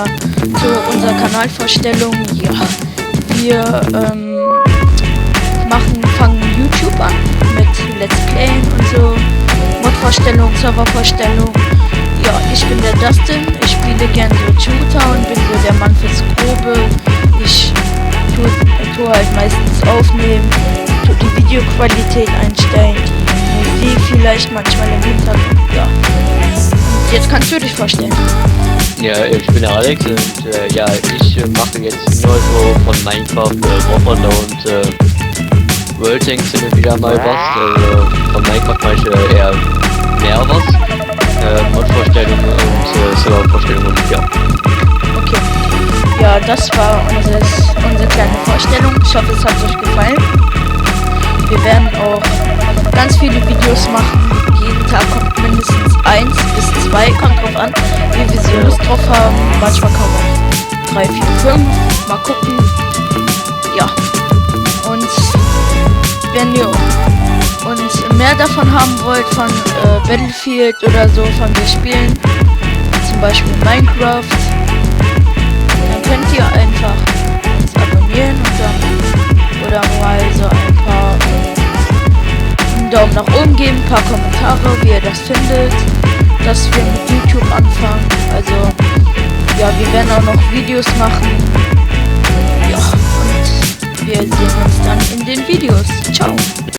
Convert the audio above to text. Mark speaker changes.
Speaker 1: ja, zu unserer Kanalvorstellung. Ja, wir fangen YouTube an mit Let's Playen und so, Mod-Vorstellung, Server-Vorstellung. Ja, ich bin der Dustin, ich spiele gern so Shooter und bin so der Mann fürs Grobe. Ich tue halt meistens aufnehmen, tue die Videoqualität einstellen, die Musik vielleicht manchmal im Hintergrund, ja. Und jetzt kannst du dich vorstellen.
Speaker 2: Ja, ich bin der Alex und ja, ich mache jetzt nur so von Minecraft, Warfare und World Tanks hin und wieder mal was. Von Minecraft mache ich eher mehr was. Mod-Vorstellungen und Server-Vorstellungen und ja.
Speaker 1: Okay. Ja, das war unsere kleine Vorstellung. Ich hoffe, es hat euch gefallen. Wir werden auch ganz viele Videos machen. Jeden Tag kommt mindestens 1 bis 2, kommt drauf an, wie wir so Lust drauf haben. Manchmal kommen auch 3, 4, 5. Mal gucken. Ja. Und wenn ihr uns mehr davon haben wollt, von Battlefield oder so, von den Spielen, zum Beispiel Minecraft, dann könnt ihr einfach uns abonnieren und dann oder mal so ein paar einen Daumen nach oben geben, ein paar Kommentare, wie ihr das findet, dass wir mit YouTube anfangen. Also ja, wir werden auch noch Videos machen. Ja, und wir sehen uns dann in den Videos. Ciao.